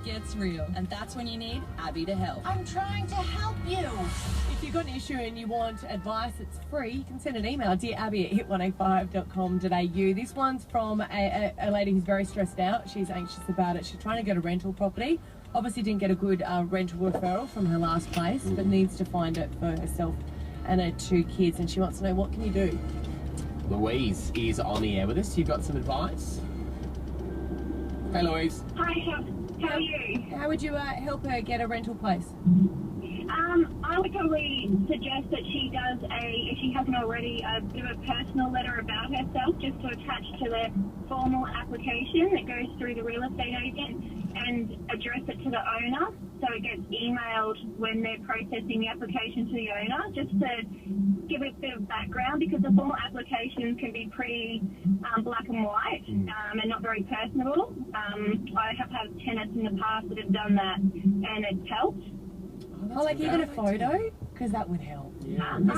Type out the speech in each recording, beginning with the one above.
gets real. And that's when you need Abby to help. I'm trying to help you. If you've got an issue and you want advice, it's free. You can send an email, dearabby@hit105.com.au. This one's from a lady who's very stressed out. She's anxious about it. She's trying to get a rental property. Obviously didn't get a good rental referral from her last place, but needs to find it for herself and her 2 kids. And she wants to know, what can you do? Louise is on the air with us. You've got some advice? Hey, Louise. Hi, how are you? How would you help her get a rental place? I would probably suggest that she does if she hasn't already, a bit of a personal letter about herself, just to attach to the formal application that goes through the real estate agent, and address it to the owner, so it gets emailed when they're processing the application to the owner, just to give it a bit of background, because the formal application can be pretty black and white and not very personable. I have had tenants in the past that have done that, and it's helped. Oh, like even a photo? Because that would help. Yeah. No.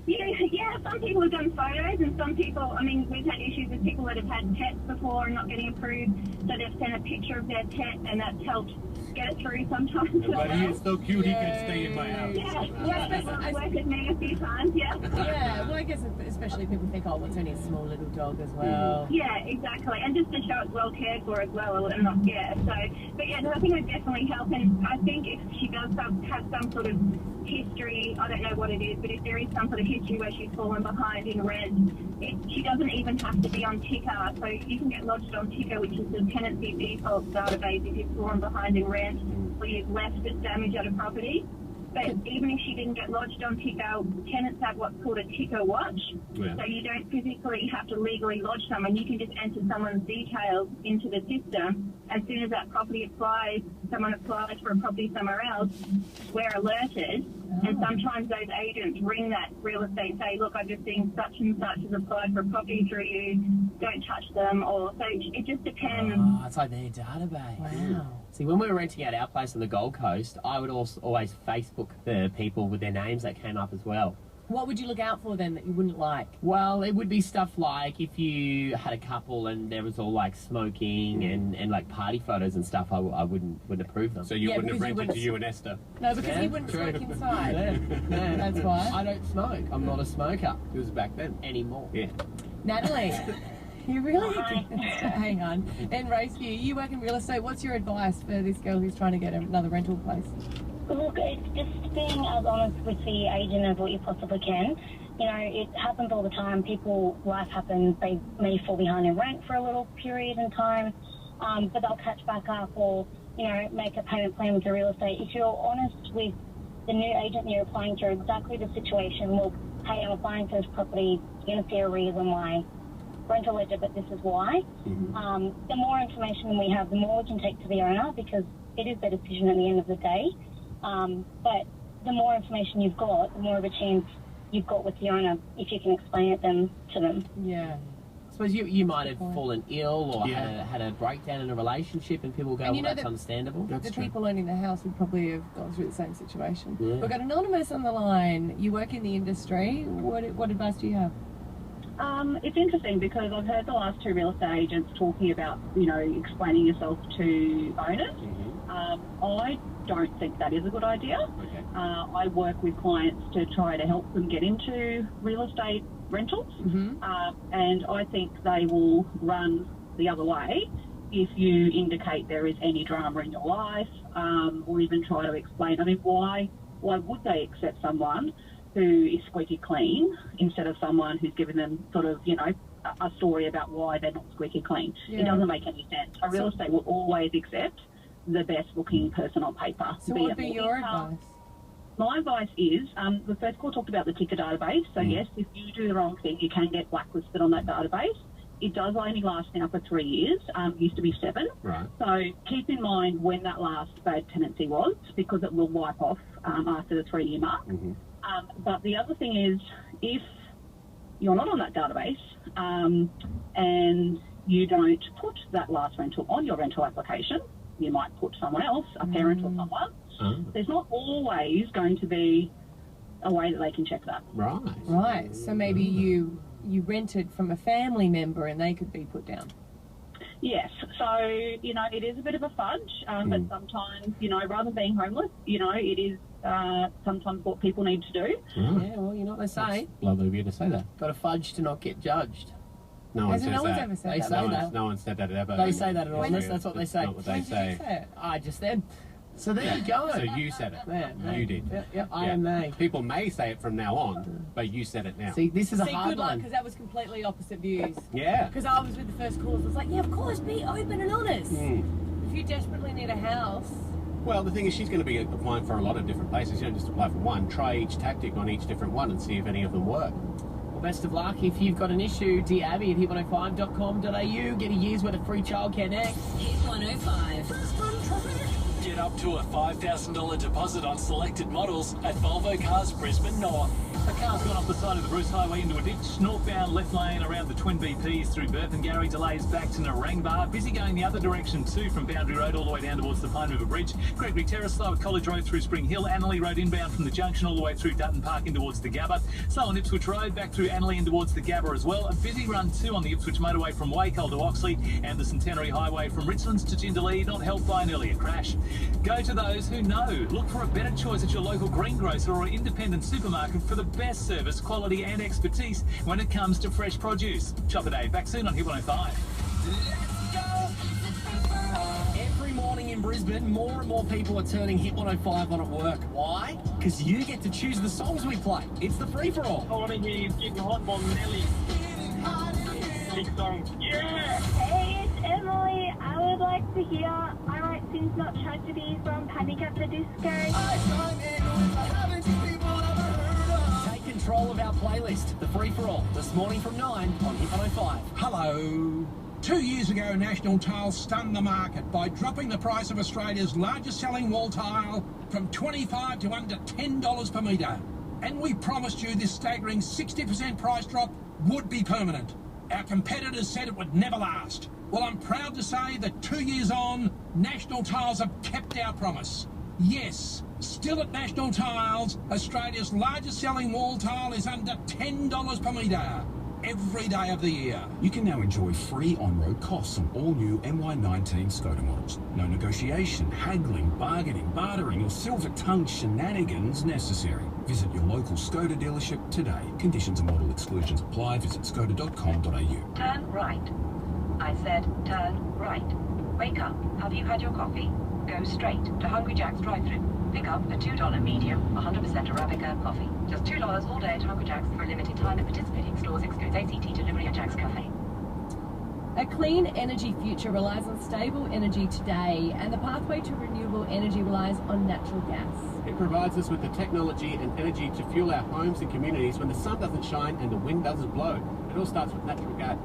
Yeah, some people have done photos, and some people, I mean, we've had issues with people that have had pets before and not getting approved, so they've sent a picture of their pet, and that's helped get it through sometimes. But he is so cute, he can stay in my house. I've worked with me a few times, yeah. Yeah, well, I guess especially people think, oh, it's only a small little dog as well. Yeah, exactly, and just to show it's well cared for as well, and not, but yeah, I think it would definitely help, and I think if she does have some sort of history, I don't know what it is, but if there is some sort of history where she's fallen behind in rent, she doesn't even have to be on Ticker, so you can get lodged on Ticker, which is the tenancy default database, if you've fallen behind in rent or you've left damage at a property. But even if she didn't get lodged on Ticker, tenants have what's called a Ticker watch. Yeah. So you don't physically have to legally lodge someone. You can just enter someone's details into the system. As soon as that property someone applies for a property somewhere else, we're alerted. And sometimes those agents ring that real estate and say, look, I've just seen such and such has applied for a property through you. Don't touch them. Or so it just depends. Oh, it's like their database. Wow. See, when we were renting out our place on the Gold Coast, I would also always Facebook the people with their names that came up as well. What would you look out for then that you wouldn't like? Well, it would be stuff like if you had a couple and there was all like smoking and like party photos and stuff, I wouldn't approve them. So you wouldn't have rented to you and Esther? No, because you wouldn't smoke inside. Yeah. That's why. I don't smoke. I'm not a smoker. It was back then. Anymore. Yeah. Natalie, you really hang on. And Raceview, you work in real estate. What's your advice for this girl who's trying to get another rental place? Look, it's just being as honest with the agent as what you possibly can. You know, it happens all the time. Life happens. They may fall behind in rent for a little period in time, but they'll catch back up or, you know, make a payment plan with the real estate. If you're honest with the new agent you're applying to exactly the situation, look, hey, I'm applying for this property. You're going to see a reason why. Rental ledger, but this is why. The more information we have, the more we can take to the owner, because it is their decision at the end of the day. But the more information you've got, the more of a chance you've got with the owner if you can explain it to them. Yeah. I suppose you might have fallen ill or had a breakdown in a relationship, and people go, well, that's understandable. The people owning the house would probably have gone through the same situation. Yeah. We've got Anonymous on the line. You work in the industry. What advice do you have? It's interesting because I've heard the last 2 real estate agents talking about, you know, explaining yourself to owners. I don't think that is a good idea. Okay. I work with clients to try to help them get into real estate rentals, and I think they will run the other way if you indicate there is any drama in your life, or even try to explain. I mean, why would they accept someone who is squeaky clean instead of someone who's given them sort of, you know, a story about why they're not squeaky clean? Yeah. It doesn't make any sense. A real estate will always accept the best looking person on paper. So what would be your advice? My advice is, the first call talked about the Ticker database. So yes, if you do the wrong thing, you can get blacklisted on that database. It does only last now for 3 years. Used to be 7. Right. So keep in mind when that last bad tenancy was, because it will wipe off after the 3-year mark. But the other thing is, if you're not on that database and you don't put that last rental on your rental application, you might put someone else, a parent or someone. There's not always going to be a way that they can check that. Right. So maybe you rented from a family member and they could be put down. Yes, so, it is a bit of a fudge, but sometimes, rather than being homeless, it is sometimes what people need to do. Yeah, well, you know what they say. Lovely of you to say that. Got to fudge to not get judged. No one says No one's that. ever said They that. say have that. No one said that ever. They say that at all. That's what they say. Not what they When did you say. say it? I just then. So there you go. So you said it. Yeah, You did. Yeah, I am they. People may say it from now on, but you said it now. See, this is a See, hard good luck, one. because that was completely opposite views. Yeah. Because I was with the first callers, I was like, yeah, of course, be open and honest. If you desperately need a house, Well, the thing is, she's going to be applying for a lot of different places. You don't just apply for one. Try each tactic on each different one and see if any of them work. Well, best of luck. If you've got an issue, dear Abby at hit105.com.au. Get a year's worth of free childcare next. Hit 105. Get up to a $5,000 deposit on selected models at Volvo Cars Brisbane North. A car's gone off the side of the Bruce Highway into a ditch. Northbound left lane around the Twin BPs through Burpengary. Delays back to Narangba. Busy going the other direction too from Boundary Road all the way down towards the Pine River Bridge. Gregory Terrace slow at College Road through Spring Hill. Annerley Road inbound from the junction all the way through Dutton Park in towards the Gabba. Slow on Ipswich Road back through Annerley in towards the Gabba as well. A busy run too on the Ipswich motorway from Wacol to Oxley and the Centenary Highway from Richlands to Jindalee, not helped by an earlier crash. Go to those who know. Look for a better choice at your local greengrocer or independent supermarket for the best service, quality and expertise when it comes to fresh produce. Shop a day. Back soon on Hit 105. Every morning in Brisbane, more and more people are turning Hit 105 on at work. Why? Because you get to choose the songs we play. It's the free-for-all. I want to hear Getting Hot by Nelly. Big song. Yeah! Hey, it's Emily. I would like to hear I Write Sins Not Tragedy from Panic at the Disco. Take control of our playlist, the free-for-all, this morning from 9 on Hit 105. Hello. 2 years ago, National Tiles stunned the market by dropping the price of Australia's largest selling wall tile from $25 to under $10 per metre. And we promised you this staggering 60% price drop would be permanent. Our competitors said it would never last. Well, I'm proud to say that 2 years on, National Tiles have kept our promise. Yes, still at National Tiles, Australia's largest selling wall tile is under $10 per metre. Every day of the year. You can now enjoy free on-road costs on all new MY19 Skoda models. No negotiation, haggling, bargaining, bartering or silver-tongued shenanigans necessary. Visit your local Skoda dealership today. Conditions and model exclusions apply. Visit skoda.com.au. Turn right. I said turn right. Wake up. Have you had your coffee? Go straight to Hungry Jack's drive-thru. Pick up a $2 medium, 100% Arabica coffee. Just $2 all day at Hungry Jack's for a limited time at participating stores. Excludes ACT delivery at Jack's Cafe. a clean energy future relies on stable energy today, and the pathway to renewable energy relies on natural gas. It provides us with the technology and energy to fuel our homes and communities when the sun doesn't shine and the wind doesn't blow. It all starts with natural gas,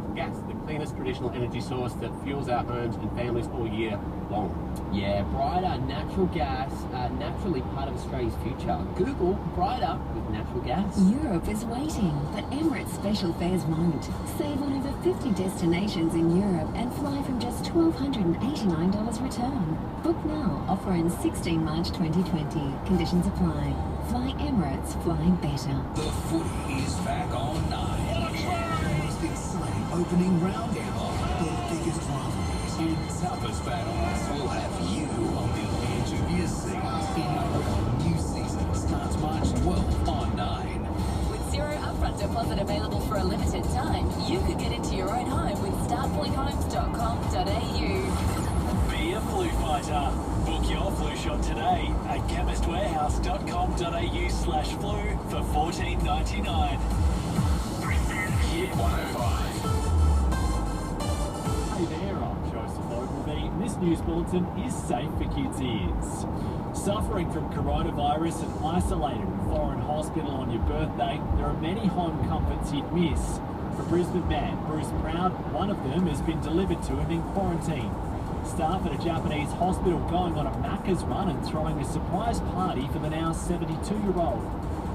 the cleanest traditional energy source that fuels our homes and families all year long. Yeah, brighter natural gas, naturally part of Australia's future. Google brighter with natural gas. Europe is waiting, but Emirates special fares won't. Save on over 50 destinations in Europe and fly from just $1,289 return. Book now. Offer in 16 March 2020. Conditions apply. Fly Emirates, flying better. The footy is back on 9. The most exciting opening round ever. The biggest rivalries and toughest battles will have you on the edge of your seat. The new season starts March 12th on 9. With zero upfront deposit available for a limited time, you could get into your own home with startfluhomes.com.au. Be a flu fighter. Book your flu shot today at chemistwarehouse.com.au/flu for $14.99. Hit 105. Hey there, I'm Joseph Ogilvie, and this news bulletin is safe for kids' ears. Suffering from coronavirus and isolated in a foreign hospital on your birthday, there are many home comforts you'd miss. For Brisbane man Bruce Proud, one of them has been delivered to him in quarantine. Staff at a Japanese hospital going on a Macca's run and throwing a surprise party for the now 72-year-old.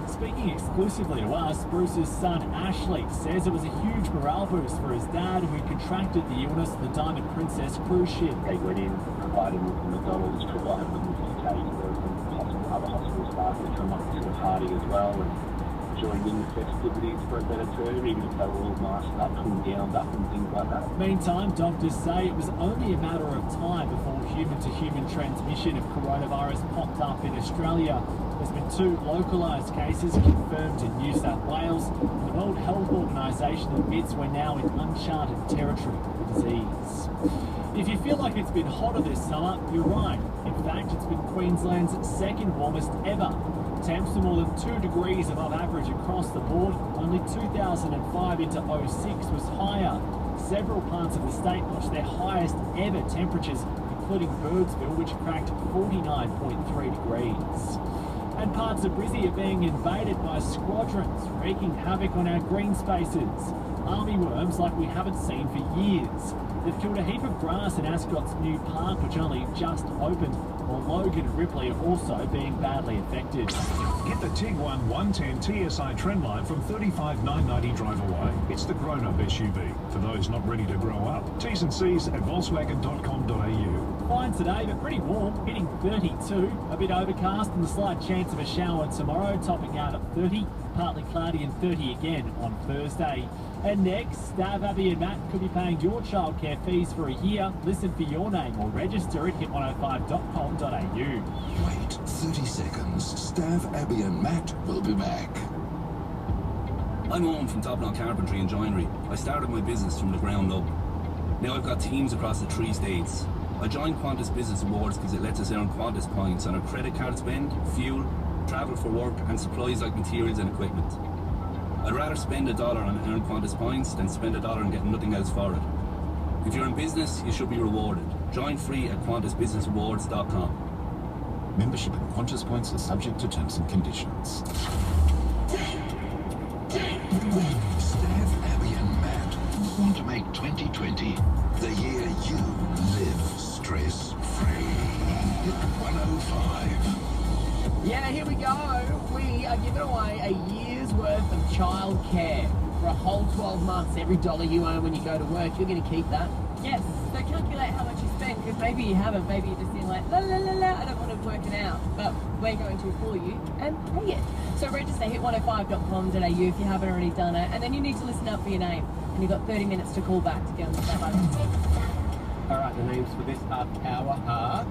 Speaking exclusively to us, Bruce's son Ashley says it was a huge morale boost for his dad, who contracted the illness on the Diamond Princess cruise ship. They went in, provided them with McDonald's, provided them with a cake. There were some other hospital staff that come up to the party as well, and joined in the festivities for a better term, even if they were all masked up and gowned up and things like that. Meantime, doctors say it was only a matter of time before human-to-human transmission of coronavirus popped up in Australia. There's been 2 localised cases confirmed in New South Wales, and the World Health Organisation admits we're now in uncharted territory for the disease. If you feel like it's been hotter this summer, you're right. In fact, it's been Queensland's second warmest ever. Temps are more than 2 degrees above average across the board. Only 2005 into 06 was higher. Several parts of the state notched their highest ever temperatures, including Birdsville, which cracked 49.3 degrees. And parts of Brizzy are being invaded by squadrons, wreaking havoc on our green spaces. Army worms like we haven't seen for years. They've killed a heap of grass in Ascot's new park, which only just opened, while Logan and Ripley are also being badly affected. Get the Tiguan 110 TSI Trendline from $35,990 drive away. It's the grown-up SUV for those not ready to grow up. T's and C's at Volkswagen.com.au. Fine today, but pretty warm, hitting 32. A bit overcast and a slight chance of a shower tomorrow, topping out at 30. Partly cloudy and 30 again on Thursday. And next, Stav, Abby and Matt could be paying your childcare fees for a year. Listen for your name or register at hit105.com.au. Wait 30 seconds. Stav, Abby and Matt will be back. I'm Owen from Top Knot Carpentry and Joinery. I started my business from the ground up. Now I've got teams across the 3 states. I joined Qantas Business Awards because it lets us earn Qantas points on our credit card spend, fuel, travel for work and supplies like materials and equipment. I'd rather spend $1 on earned Qantas points than spend $1 and get nothing else for it. If you're in business, you should be rewarded. Join free at QantasBusinessAwards.com. Membership in Qantas points is subject to terms and conditions. Stav, Abby and Matt want to make 2020 the year you live stress-free. Hit 105. Yeah, here we go. We are giving away a year's worth of childcare for a whole 12 months. Every dollar you earn when you go to work, you're going to keep that. Yes, so calculate how much you spend, because maybe you haven't, maybe you're just in like, la la la la, I don't want to work it out, but we're going to for you and pay it. So register hit105.com.au if you haven't already done it, and then you need to listen up for your name, and you've got 30 minutes to call back to get on the phone. All right, the names for this hour are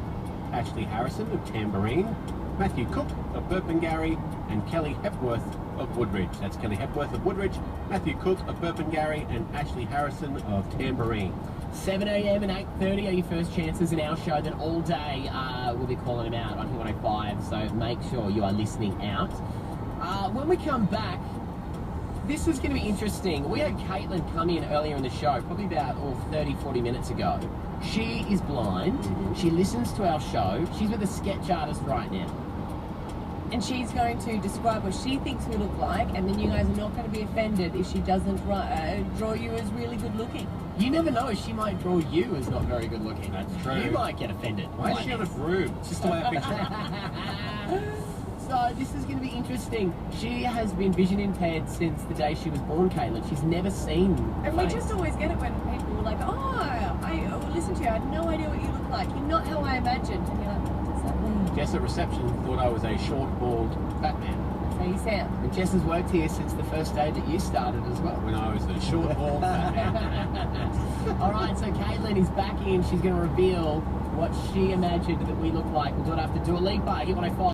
Ashley Harrison of Tamborine, Matthew Cook of Burpengary, and Kelly Hepworth of Woodridge. That's Kelly Hepworth of Woodridge, Matthew Cook of Burpengary, and Ashley Harrison of Tamborine. 7 a.m. and 8:30 are your first chances in our show. Then all day we'll be calling them out on Hit105, so make sure you are listening out. When we come back, this is going to be interesting. We had Caitlin come in earlier in the show, probably about 30, 40 minutes ago. She is blind. She listens to our show. She's with a sketch artist right now. And she's going to describe what she thinks we look like, and then you guys are not going to be offended if she doesn't draw you as really good looking. You never know, she might draw you as not very good looking. That's true. You might get offended. Why is she on a broom? It's just the way I picture it. So this is going to be interesting. She has been vision impaired since the day she was born, Caitlin. She's never seen And we just always get it when people are like, oh, I listen to you, I had no idea what you look like. You're not how I imagined. And you're like, what does that mean? Jess at reception thought I was a short, bald Batman. That's how you sound. And Jess has worked here since the first day that you started as well. When I was a short, bald Batman. All right, so Caitlin is back in. She's going to reveal what she imagined that we look like. We'll do it after Dua Lipa. Hit105.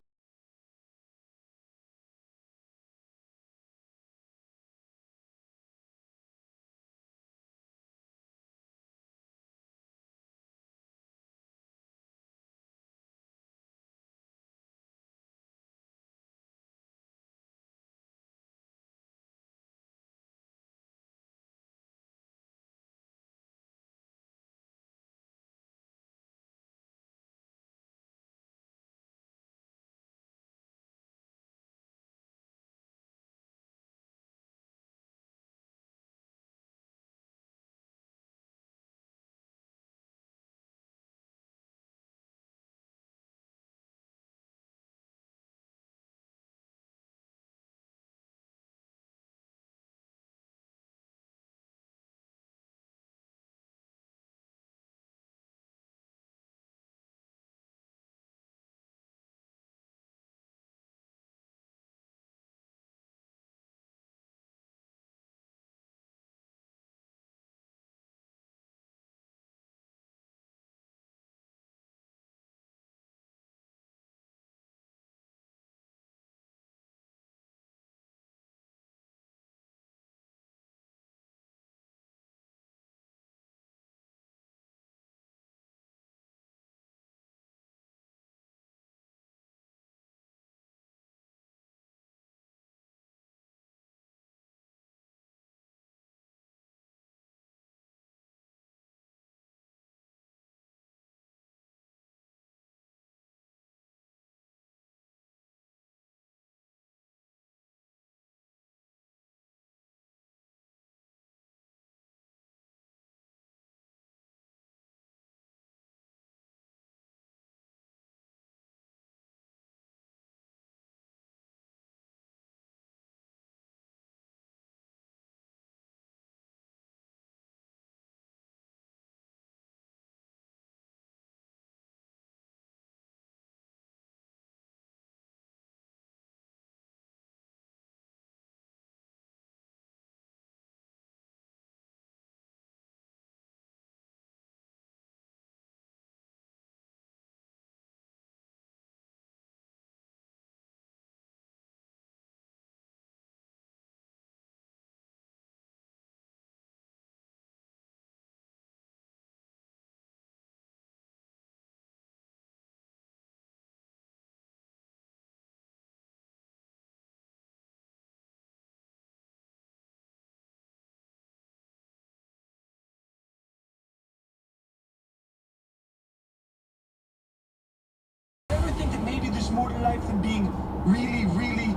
really, really,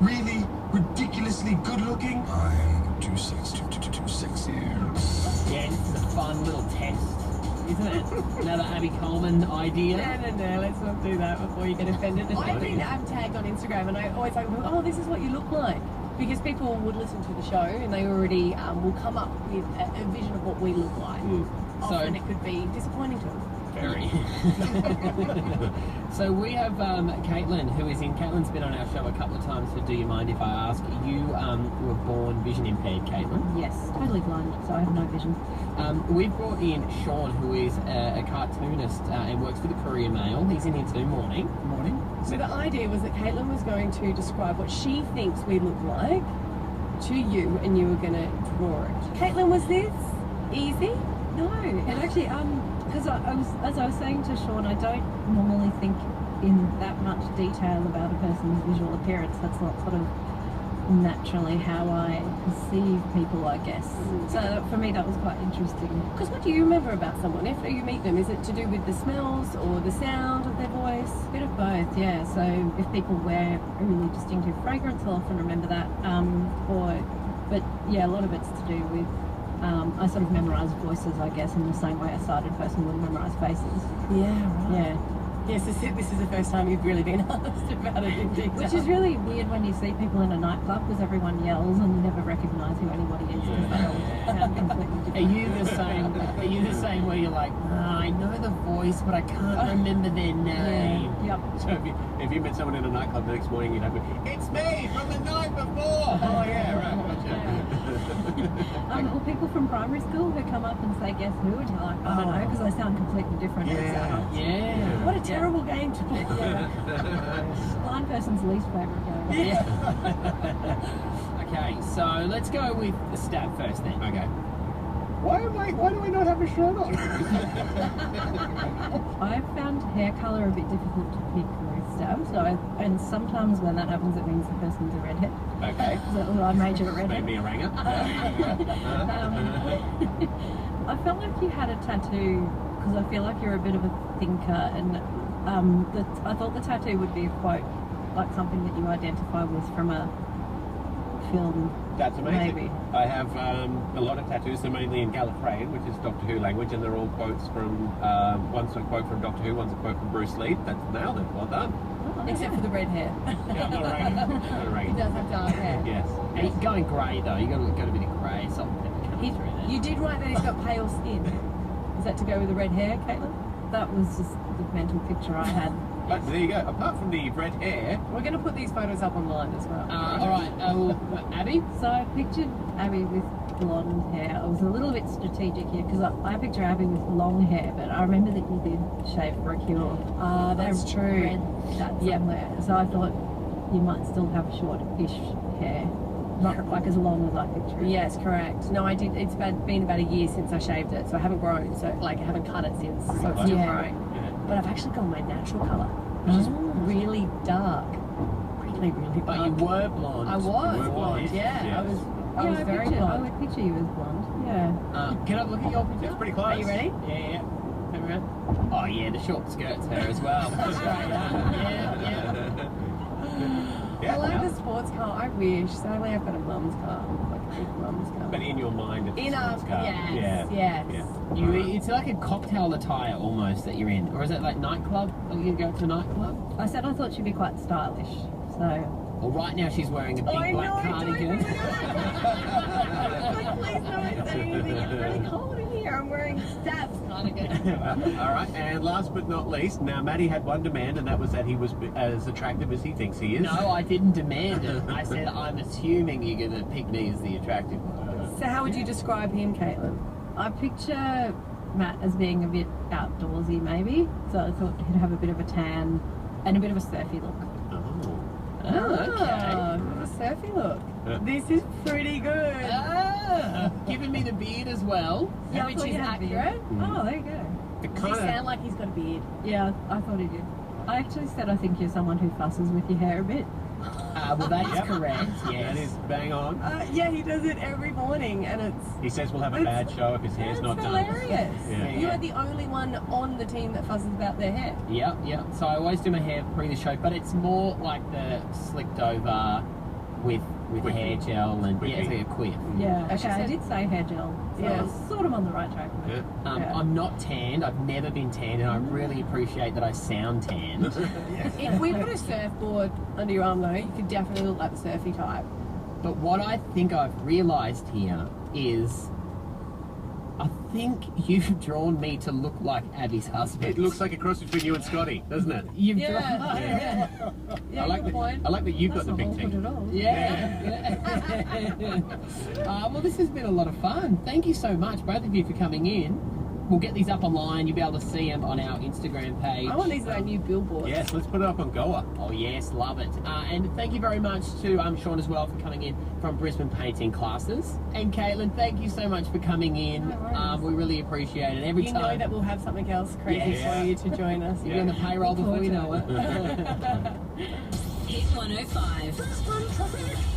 really ridiculously good looking? I'm too sexy. Yeah, this is a fun little test, isn't it? Another Abby Coleman idea. No, let's not do that before you get offended. I've been tagged on Instagram and I always like, oh, this is what you look like. Because people would listen to the show and they already will come up with a vision of what we look like. Often it could be disappointing to them. Very. So we have Caitlin, who is in. Caitlin's been on our show a couple of times, so do you mind if I ask? You were born vision impaired, Caitlin? Yes, totally blind, so I have no vision. We've brought in Sean, who is a cartoonist and works for the Courier Mail. He's in here too. Morning. So the idea was that Caitlin was going to describe what she thinks we look like to you and you were going to draw it. Caitlin, was this easy? No, and actually, because as I was saying to Sean, I don't normally think in that much detail about a person's visual appearance. That's not sort of naturally how I perceive people, I guess. So for me, that was quite interesting. Because what do you remember about someone after you meet them? Is it to do with the smells or the sound of their voice? A bit of both, yeah. So if people wear a really distinctive fragrance, I'll often remember that. But yeah, a lot of it's to do with I sort of memorise voices, I guess, in the same way a sighted person would memorise faces. Yeah, right. Yeah. Yes, this is the first time you've really been asked about it in detail. Which is really weird when you see people in a nightclub because everyone yells and you never recognise who anybody is because they all sound completely different. Are you the same? Are you the same where you're like, I know the voice, but I can't remember their name? Yep. So if you met someone in a nightclub the next morning, you'd have it's me from the night before. Oh yeah, right. Or people from primary school who come up and say, guess who? And you're like, I don't know, because I sound completely different. Yeah. What a terrible game to play. Blind person's least favourite game. Okay, so let's go with the Stav first then. Okay. Why do we not have a shirt on? I've found hair colour a bit difficult to pick with Stav, and sometimes when that happens it means the person's a redhead. Okay. So I major at redhead. Made me a ranger. I felt like you had a tattoo because I feel like you're a bit of a thinker, and I thought the tattoo would be a quote, like something that you identify with from a film. That's amazing. Maybe. I have a lot of tattoos. They're mainly in Gallifreyan, which is Doctor Who language, and they're all quotes from, one's a quote from Doctor Who, one's a quote from Bruce Lee. That's nailed it. Well done. Except for the red hair. Yeah, I'm not a ranger. Not a ranger. He does have dark hair. Yes. And he's going grey though. You got a bit of grey, something coming through there. You did write that he's got pale skin. Is that to go with the red hair, Caitlin? That was just the mental picture I had. But there you go. Apart from the red hair, we're going to put these photos up online as well. All right, Abby? So I pictured Abby with blonde hair. I was a little bit strategic here because I picture Abby with long hair, but I remember that you did shave for a cure. That's I true. read that somewhere. So I thought you might still have short-ish hair. Not like as long as I picture it. Yes, correct. No, I did. It's been about a year since I shaved it, so I haven't grown. So I haven't cut it since. So it's still growing. But I've actually gone my natural colour, which is really dark. Really, really dark. But you were blonde. I was blonde. Yeah, I was very blonde. I would picture you as blonde. Yeah. Can I look at your picture? it's pretty close. Are you ready? Yeah. Come around. Oh yeah, the short skirt's her as well. That's great. I like the sports car. I wish. Sadly, I've got a mum's car. Like a big mum's car. but in your mind, it's In a a sports car. yes. It's like a cocktail attire almost that you're in, or is it like nightclub? Are you go to a nightclub? I said I thought she'd be quite stylish, so... Well, right now she's wearing a big black cardigan. Please don't say anything. It's really cold in here. I'm wearing Stav's cardigan. All right, and last but not least, now Matty had one demand, and that was that he was as attractive as he thinks he is. No, I didn't demand it. I said I'm assuming you're going to pick me as the attractive one. So how would you describe him, Caitlin? I picture Matt as being a bit outdoorsy, maybe. So I thought he'd have a bit of a tan and a bit of a surfy look. Oh, okay. A surfy look. This is pretty good. Giving me the beard as well. Yeah, I which thought is you had a beard. accurate. Oh, there you go. Does he sound like he's got a beard? Yeah, I thought he did. I actually said I think you're someone who fusses with your hair a bit. Well, that's correct, yes. That is bang on. Yeah, he does it every morning, and it's... He says we'll have a bad show if his hair's not done. hilarious. Yeah. You are the only one on the team that fusses about their hair. Yeah. So I always do my hair pre the show, but it's more like the slicked over with hair gel and yeah, it's like a quiff. Yeah, As she okay, I said- did say hair gel, so I was sort of on the right track. Yeah. I'm not tanned. I've never been tanned, and I really appreciate that I sound tanned. If we put a surfboard under your arm, though, you could definitely look like the surfy type. But what I think I've realised here is, I think you've drawn me to look like Abby's husband. It looks like a cross between you and Scotty, doesn't it? You've Yeah, drawn. yeah. I like that you've got the big team. Yeah. Well, this has been a lot of fun. Thank you so much, both of you, for coming in. We'll get these up online. You'll be able to see them on our Instagram page. I want these as our new billboards. Yes, let's put it up on Goa. Oh yes, love it. And thank you very much to Sean as well for coming in from Brisbane Painting Classes. And Caitlin, thank you so much for coming in. We really appreciate it. Every You time. know that we'll have something else crazy for you to join us. You'll be on the payroll before you know it. Hit 105.